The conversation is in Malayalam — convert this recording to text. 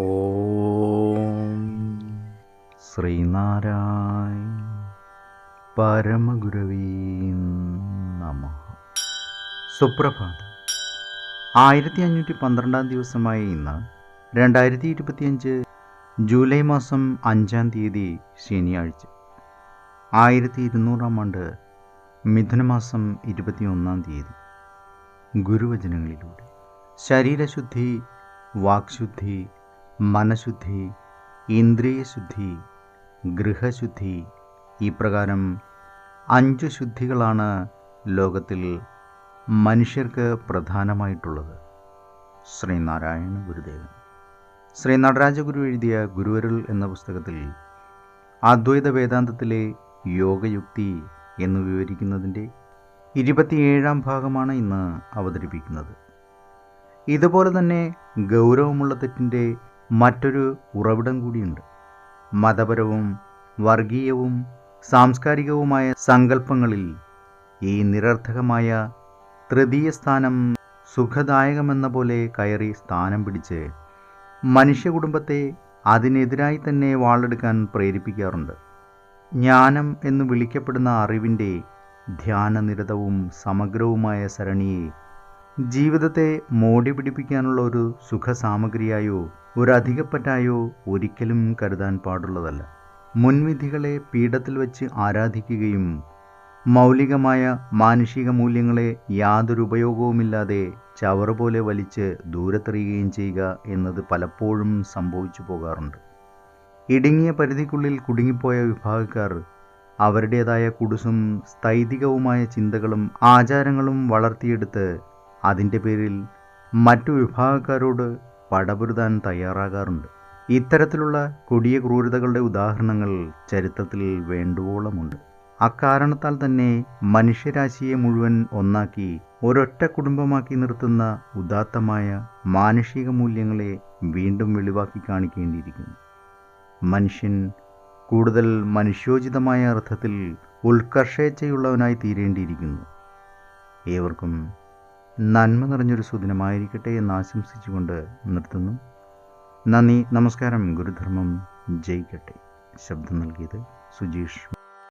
ഓം ശ്രീനാരായണ പരമഗുരവേ നമഃ. സുപ്രഭാതം. 1512 ദിവസമായ ഇന്ന് 2025 ജൂലൈ മാസം 5 തീയതി ശനിയാഴ്ച. 1200 ആണ്ട് മിഥുനമാസം 21 തീയതി. ഗുരുവചനങ്ങളിലൂടെ ശരീരശുദ്ധി, വാക്ശുദ്ധി, മനഃശുദ്ധി, ഇന്ദ്രിയശുദ്ധി, ഗൃഹശുദ്ധി, ഇപ്രകാരം 5 ശുദ്ധികളാണ് ലോകത്തിൽ മനുഷ്യർക്ക് പ്രധാനമായിട്ടുള്ളത്. ശ്രീനാരായണ ഗുരുദേവൻ ശ്രീ നടരാജഗുരു എഴുതിയ ഗുരുവരുൾ എന്ന പുസ്തകത്തിൽ അദ്വൈത വേദാന്തത്തിലെ യോഗയുക്തി എന്ന് വിവരിക്കുന്നതിൻ്റെ 27ാം ഭാഗമാണ് ഇന്ന് അവതരിപ്പിക്കുന്നത്. ഇതുപോലെ തന്നെ ഗൗരവമുള്ള തെറ്റിൻ്റെ മറ്റൊരു ഉറവിടം കൂടിയുണ്ട്. മതപരവും വർഗീയവും സാംസ്കാരികവുമായ സങ്കല്പങ്ങളിൽ ഈ നിരർത്ഥകമായ തൃതീയ സ്ഥാനം സുഖദായകമെന്ന പോലെ കയറി സ്ഥാനം പിടിച്ച് മനുഷ്യകുടുംബത്തെ അതിനെതിരായി തന്നെ വാളെടുക്കാൻ പ്രേരിപ്പിക്കാറുണ്ട്. ജ്ഞാനം എന്ന് വിളിക്കപ്പെടുന്ന അറിവിൻ്റെ ധ്യാനനിരതവും സമഗ്രവുമായ സരണിയെ ജീവിതത്തെ മോടി പിടിപ്പിക്കാനുള്ള ഒരു സുഖസാമഗ്രിയായോ ഒരധികപ്പറ്റായോ ഒരിക്കലും കരുതാൻ പാടുള്ളതല്ല. മുൻവിധികളെ പീഠത്തിൽ വെച്ച് ആരാധിക്കുകയും മൗലികമായ മാനുഷിക മൂല്യങ്ങളെ യാതൊരു ഉപയോഗവുമില്ലാതെ ചവറുപോലെ വലിച്ച് ദൂരത്തെറിയുകയും ചെയ്യുക എന്നത് പലപ്പോഴും സംഭവിച്ചു പോകാറുണ്ട്. ഇടുങ്ങിയ പരിധിക്കുള്ളിൽ കുടുങ്ങിപ്പോയ വിഭാഗക്കാർ അവരുടേതായ കുടുസും സ്ഥൈതികവുമായ ചിന്തകളും ആചാരങ്ങളും വളർത്തിയെടുത്ത് അതിൻ്റെ പേരിൽ മറ്റു വിഭാഗക്കാരോട് പടപൊരുതാൻ തയ്യാറാകാറുണ്ട്. ഇത്തരത്തിലുള്ള കൊടിയ ക്രൂരതകളുടെ ഉദാഹരണങ്ങൾ ചരിത്രത്തിൽ വേണ്ടുവോളമുണ്ട്. അക്കാരണത്താൽ തന്നെ മനുഷ്യരാശിയെ മുഴുവൻ ഒന്നാക്കി ഒരൊറ്റ കുടുംബമാക്കി നിർത്തുന്ന ഉദാത്തമായ മാനുഷിക മൂല്യങ്ങളെ വീണ്ടും വെളിവാക്കി കാണിക്കേണ്ടിയിരിക്കുന്നു. മനുഷ്യൻ കൂടുതൽ മനുഷ്യോചിതമായ അർത്ഥത്തിൽ ഉത്കർഷേച്ഛയുള്ളവനായി തീരേണ്ടിയിരിക്കുന്നു. ഏവർക്കും നന്മ നിറഞ്ഞൊരു സുദിനമായിരിക്കട്ടെ എന്ന് ആശംസിച്ചുകൊണ്ട് നിർത്തുന്നു. നന്ദി, നമസ്കാരം. ഗുരുധർമ്മം ജയിക്കട്ടെ. ശബ്ദം നൽകിയത് സുജീഷ്.